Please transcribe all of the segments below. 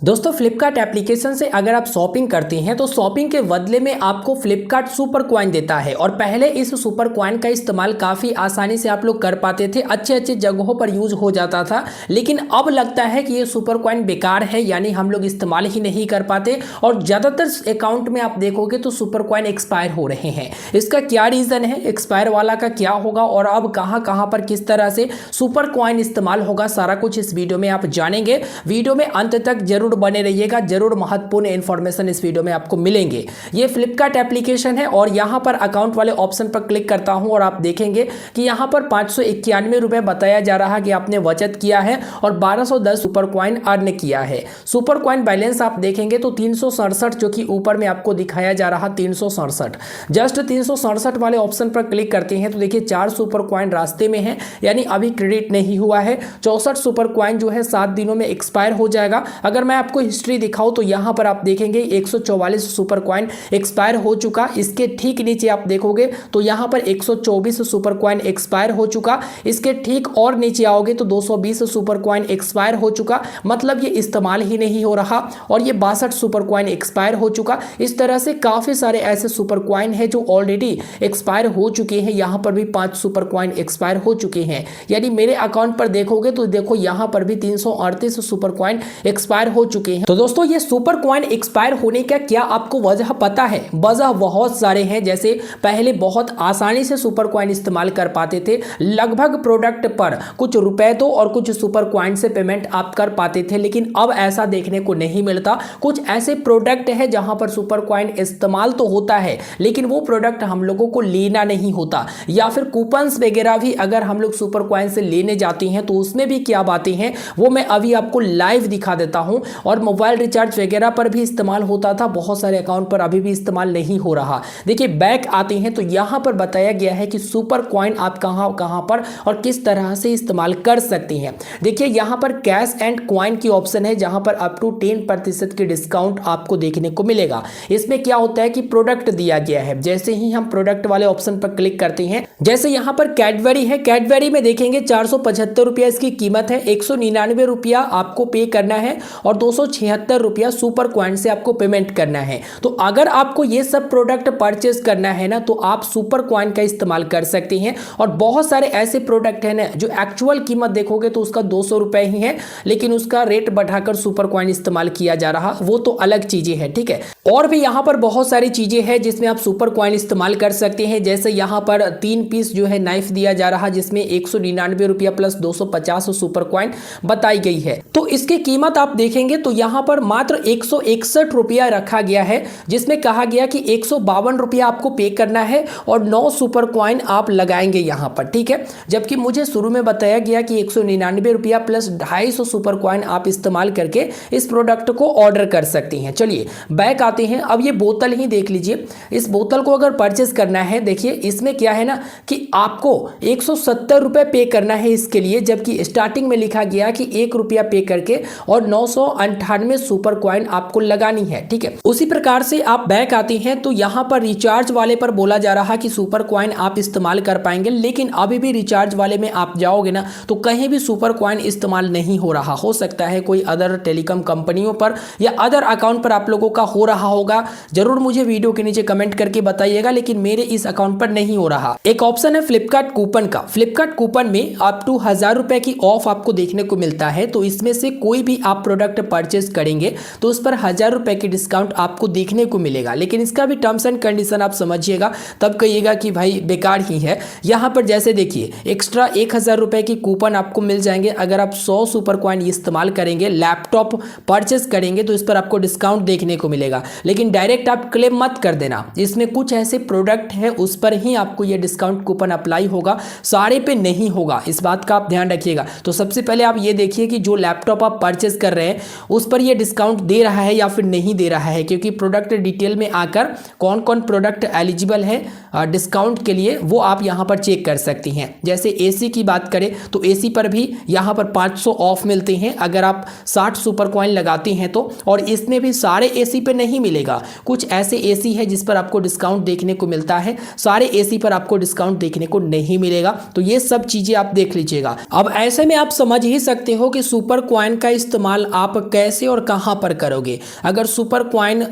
दोस्तों फ्लिपकार्ट एप्लीकेशन से अगर आप शॉपिंग करते हैं तो शॉपिंग के बदले में आपको फ्लिपकार्ट सुपर कॉइन देता है। और पहले इस सुपर कॉइन का इस्तेमाल काफ़ी आसानी से आप लोग कर पाते थे, अच्छे अच्छे जगहों पर यूज हो जाता था। लेकिन अब लगता है कि ये सुपर कॉइन बेकार है, यानी हम लोग इस्तेमाल ही नहीं कर पाते। और ज़्यादातर अकाउंट में आप देखोगे तो सुपर कॉइन एक्सपायर हो रहे हैं। इसका क्या रीज़न है, एक्सपायर वाला का क्या होगा और अब कहाँ कहाँ पर किस तरह से सुपर कॉइन इस्तेमाल होगा, सारा कुछ इस वीडियो में आप जानेंगे। वीडियो में अंत तक जरूर बने रहिएगा, जरूर महत्वपूर्ण इंफॉर्मेशन इस वीडियो में आपको मिलेंगे। ये फ्लिपकार्ट एप्लीकेशन है और यहाँ पर अकाउंट वाले ऑप्शन पर क्लिक करता हूँ और आप देखेंगे कि यहाँ पर 591 रुपये बताया जा रहा है कि आपने बचत किया है और 1210 सुपर कॉइन अर्न किया है। सुपर कॉइन बैलेंस आप देखेंगे तो 367, जो कि ऊपर में आपको दिखाया जा रहा 367, जस्ट 367 वाले ऑप्शन पर क्लिक करते हैं तो देखिए 4 सुपर कॉइन रास्ते में है, यानी अभी क्रेडिट नहीं हुआ है। 64 सुपर कॉइन जो है 7 दिनों में एक्सपायर हो जाएगा। अगर मैं आपको हिस्ट्री दिखाऊं तो यहां पर आप देखेंगे 144 सुपर कॉइन एक्सपायर हो चुका। इसके ठीक नीचे आप देखोगे तो यहां पर 124 सुपर कॉइन एक्सपायर हो चुका। इसके ठीक और नीचे आओगे तो 220 सुपर कॉइन एक्सपायर हो चुका, मतलब ये इस्तेमाल ही नहीं हो रहा। और ये 62 सुपर कॉइन एक्सपायर हो चुका। इस तरह से काफी सारे ऐसे सुपर कॉइन है जो ऑलरेडी एक्सपायर हो चुके हैं। यहां पर भी 5 सुपर कॉइन एक्सपायर हो चुके हैं, यानी मेरे अकाउंट पर देखोगे तो देखो यहां पर भी 338 सुपर कॉइन एक्सपायर हो चुके हैं। तो दोस्तों ये सुपर कॉइन एक्सपायर होने का क्या आपको वजह पता है? वजह बहुत सारे हैं। जैसे पहले बहुत आसानी से सुपर कॉइन इस्तेमाल कर पाते थे, लगभग प्रोडक्ट पर कुछ रुपए दो और कुछ सुपर कॉइन से पेमेंट आप कर पाते थे। लेकिन अब ऐसा देखने को नहीं मिलता। कुछ ऐसे प्रोडक्ट है जहां पर सुपर कॉइन इस्तेमाल तो होता है लेकिन वो प्रोडक्ट हम लोगों को लेना नहीं होता, या फिर कूपन्स वगैरह भी अगर हम लोग सुपर कॉइन से लेने जाते हैं तो उसमें भी क्या बातें हैं वो मैं अभी आपको लाइव दिखा देता हूं। और मोबाइल रिचार्ज वगैरह पर भी इस्तेमाल होता था, बहुत सारे अकाउंट पर अभी भी इस्तेमाल नहीं हो रहा। देखिए बैक आते हैं तो यहां पर बताया गया है कि सुपर कॉइन आप कहां कहां पर और किस तरह से इस्तेमाल कर सकते हैं। देखिए यहां पर कैश एंड कॉइन की ऑप्शन है जहां पर अप टू 10% की डिस्काउंट आपको देखने को मिलेगा। इसमें क्या होता है कि प्रोडक्ट दिया गया है। जैसे ही हम प्रोडक्ट वाले ऑप्शन पर क्लिक करते हैं, जैसे यहां पर कैडबरी है, कैडबरी में देखेंगे 475 रुपया इसकी कीमत है, 199 रुपया आपको पे करना है और 276 रुपया सुपर कॉइन से आपको पेमेंट करना है। तो अगर आपको ये सब प्रोडक्ट परचेज करना है ना तो आप सुपर कॉइन का इस्तेमाल कर सकते हैं। और बहुत सारे ऐसे प्रोडक्ट हैं ना जो एक्चुअल कीमत देखोगे तो उसका 200 रुपए ही है, लेकिन उसका रेट बढ़ाकर सुपर कॉइन इस्तेमाल किया जा रहा, वो तो अलग चीजें हैं, ठीक है। और भी यहाँ पर बहुत सारी चीजें हैं जिसमें आप सुपर कॉइन इस्तेमाल कर सकते हैं। जैसे यहाँ पर 3 पीस जो है नाइफ दिया जा रहा जिसमें 199 रुपया प्लस 250 सुपर कॉइन बताई गई है। तो इसकी कीमत आप देखेंगे तो यहाँ पर मात्र 161 रुपया रखा गया है, जिसमें कहा गया कि 152 रुपया आपको पे करना है और 9 सुपर कॉइन आप लगाएंगे यहाँ पर, ठीक है। जबकि मुझे शुरू में बताया गया कि 199 रुपया प्लस 250 सुपर कॉइन आप इस्तेमाल करके इस प्रोडक्ट को ऑर्डर कर सकते हैं। चलिए बैक आते हैं। अब ये बोतल ही देख लीजिए, इस बोतल को अगर परचेस करना है, देखिए इसमें क्या है ना कि आपको 170 रुपये पे करना है इसके लिए, जबकि स्टार्टिंग में लिखा गया कि 1 रुपया पे करके और 998 सुपर कॉइन आपको लगानी है, ठीक है। उसी प्रकार से आप बैक आते हैं तो यहाँ पर रिचार्ज वाले पर बोला जा रहा कि सुपर कॉइन आप इस्तेमाल कर पाएंगे, लेकिन अभी भी रिचार्ज वाले में आप जाओगे ना तो कहीं भी सुपर कॉइन इस्तेमाल नहीं हो रहा। हो सकता है कोई अदर टेलीकॉम कंपनियों पर या अदर अकाउंट पर आप लोगों का हो रहा होगा, जरूर मुझे वीडियो के नीचे कमेंट करके बताइएगा, लेकिन मेरे इस अकाउंट पर नहीं हो रहा। एक ऑप्शन है फ्लिपकार्ट कूपन का। फ्लिपकार्ट कूपन में अप टू 1000 रुपए की ऑफ आपको देखने को मिलता है। तो इसमें से कोई भी आप प्रोडक्ट परचेज करेंगे तो उस पर 1000 रुपए की डिस्काउंट आपको देखने को मिलेगा। लेकिन इसका भी टर्म्स एंड कंडीशन आप समझिएगा, तब कहिएगा कि भाई बेकार ही है। यहाँ पर जैसे देखिए एक्स्ट्रा 1000 रुपए की कूपन आपको मिल जाएंगे अगर आप 100 सुपर कॉइन इस्तेमाल करेंगे। लैपटॉप परचेज करेंगे तो इस पर आपको डिस्काउंट देखने को मिलेगा, लेकिन डायरेक्ट आप क्लेम मत कर देना। इसमें कुछ ऐसे प्रोडक्ट है उस पर ही आपको ये डिस्काउंट कूपन अप्लाई होगा, सारे पे नहीं होगा, इस बात का आप ध्यान रखिएगा। तो सबसे पहले आप ये देखिए कि जो लैपटॉप आप परचेज कर रहे हैं उस पर ये डिस्काउंट दे रहा है या फिर नहीं दे रहा है, क्योंकि प्रोडक्ट डिटेल में आकर कौन कौन प्रोडक्ट एलिजिबल है डिस्काउंट के लिए वो आप यहाँ पर चेक कर सकती हैं। जैसे एसी की बात करें तो एसी पर भी यहाँ पर 500 ऑफ मिलते हैं अगर आप 60 सुपर कॉइन लगाते हैं तो। और इसमें भी सारे एसी पे नहीं मिलेगा। कुछ ऐसे एसी है जिस पर आपको डिस्काउंट देखने को मिलता है, सारे एसी पर आपको डिस्काउंट देखने को नहीं मिलेगा। तो ये सब चीजें आप देख लीजिएगा। अब ऐसे में आप समझ ही सकते हो कि सुपर कॉइन का इस्तेमाल आप कैसे और कहां पर करोगे। अगर सुपर कॉइन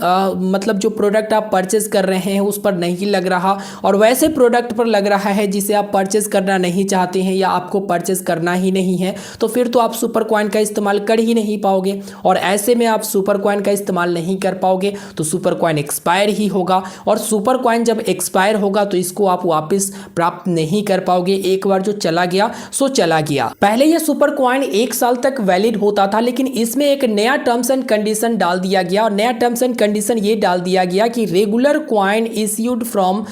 मतलब जो प्रोडक्ट आप परचेज कर रहे हैं उस पर नहीं लग रहा और वैसे प्रोडक्ट पर लग रहा है जिसे आप परचेज करना नहीं चाहते हैं या आपको परचेज करना ही नहीं है, तो फिर तो आप सुपर कॉइन का इस्तेमाल कर ही नहीं पाओगे। और ऐसे में आप सुपर कॉइन का इस्तेमाल नहीं कर पाओगे तो सुपर कॉइन एक्सपायर ही होगा, और सुपर कॉइन जब एक्सपायर होगा तो इसको आप वापस प्राप्त नहीं कर पाओगे। एक बार जो चला गया सो चला गया। पहले यह सुपर कॉइन 1 साल तक वैलिड होता था, लेकिन इसमें एक नया टर्म्स एंड कंडीशन डाल दिया गया, और नया टर्म्स एंड कंडीशन ये डाल दिया गया कि regular coin issued from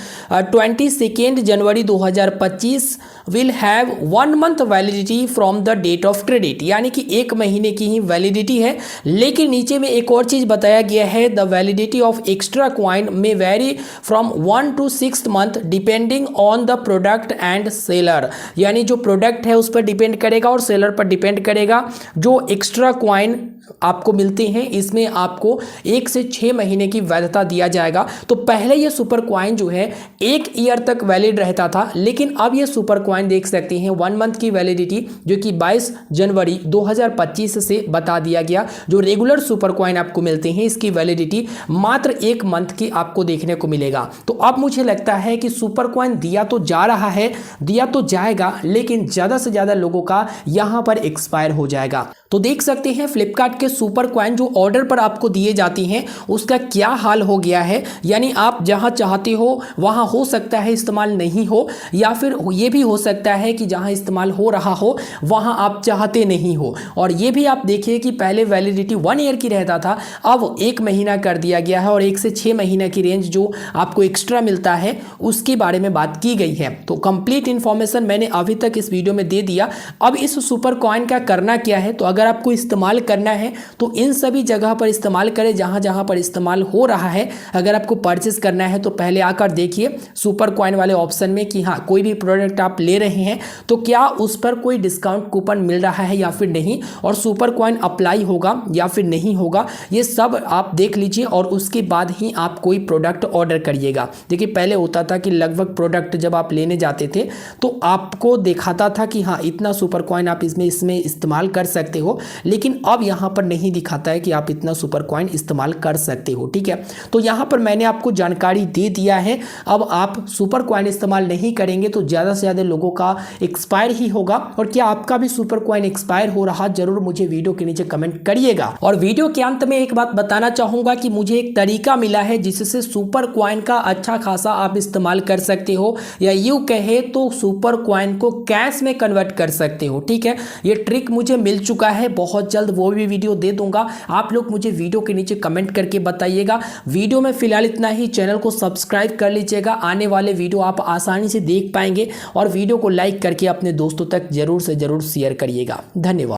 22 January 2025 will have 1 month validity from the date of credit, यानी कि 1 महीने की ही वैलिडिटी है। लेकिन नीचे में एक और चीज बताया गया है, the validity of extra coin may vary from 1 to 6 month depending on the product and seller, यानी जो प्रोडक्ट है उस पर डिपेंड करेगा और सेलर पर डिपेंड करेगा। जो एक्स्ट्रा कॉइन आपको मिलते हैं इसमें आपको 1 से 6 महीने की वैधता दिया जाएगा। तो पहले ये सुपर कॉइन जो है 1 ईयर तक वैलिड रहता था, लेकिन अब ये सुपर कॉइन देख सकते हैं 1 मंथ की वैलिडिटी, जो कि 22 जनवरी 2025 से बता दिया गया। जो रेगुलर सुपर कॉइन आपको मिलते हैं इसकी वैलिडिटी मात्र 1 मंथ की आपको देखने को मिलेगा। तो अब मुझे लगता है कि सुपर कॉइन दिया तो जा रहा है, दिया तो जाएगा, लेकिन ज़्यादा से ज़्यादा लोगों का यहाँ पर एक्सपायर हो जाएगा। तो देख सकते हैं फ्लिपकार्ट के सुपर कॉइन जो ऑर्डर पर आपको दिए जाती हैं उसका क्या हाल हो गया है। यानी आप जहां चाहते हो वहां हो सकता है इस्तेमाल नहीं हो, या फिर ये भी हो सकता है कि जहां इस्तेमाल हो रहा हो वहां आप चाहते नहीं हो। और ये भी आप देखिए कि पहले वैलिडिटी 1 ईयर की रहता था, अब 1 महीना कर दिया गया है, और 1 से 6 महीने की रेंज जो आपको एक्स्ट्रा मिलता है उसके बारे में बात की गई है। तो कंप्लीट इन्फॉर्मेशन मैंने अभी तक इस वीडियो में दे दिया। अब इस सुपर कॉइन का करना क्या है, तो अगर आपको इस्तेमाल करना है तो इन सभी जगह पर इस्तेमाल करें जहां जहां पर इस्तेमाल हो रहा है। अगर आपको परचेस करना है तो पहले आकर देखिए सुपर कॉइन वाले ऑप्शन में कि हाँ कोई भी प्रोडक्ट आप ले रहे हैं तो क्या उस पर कोई डिस्काउंट कूपन मिल रहा है या फिर नहीं, और सुपर कॉइन अप्लाई होगा या फिर नहीं होगा, ये सब आप देख लीजिए और उसके बाद ही आप कोई प्रोडक्ट ऑर्डर करिएगा। देखिए पहले होता था कि लगभग प्रोडक्ट जब आप लेने जाते थे तो आपको दिखाता था कि हाँ इतना सुपर कॉइन आप इसमें इस्तेमाल कर सकते हो, लेकिन अब यहाँ पर नहीं दिखाता है कि आप इतना सुपर कॉइन इस्तेमाल कर सकते हो। ठीक है, तो यहाँ पर मैंने आपको जानकारी दे दिया है। अब आप सुपर कॉइन इस्तेमाल नहीं करेंगे तो ज़्यादा से ज़्यादा लोगों का एक्सपायर ही होगा। और क्या आपका भी सुपर कॉइन एक्सपायर हो रहा, जरूर मुझे वीडियो के नीचे कमेंट करिएगा। और वीडियो के अंत में एक बात बताना चाहूँगा कि मुझे एक तरीका मिला है जिससे सुपर कॉइन का अच्छा खासा आप इस्तेमाल कर सकते हो, या यूँ कहे तो सुपर कॉइन को कैश में कन्वर्ट कर सकते हो। ठीक है, ये ट्रिक मुझे मिल चुका है, बहुत जल्द वो भी वीडियो दे दूंगा। आप लोग मुझे वीडियो के नीचे कमेंट करके बताइएगा। वीडियो में फिलहाल इतना ही, चैनल को सब्सक्राइब कर लीजिएगा, आने वाले वीडियो आप आसानी से देख पाएंगे, और वीडियो को लाइक करके अपने दोस्तों तक जरूर से जरूर शेयर करिएगा। धन्यवाद।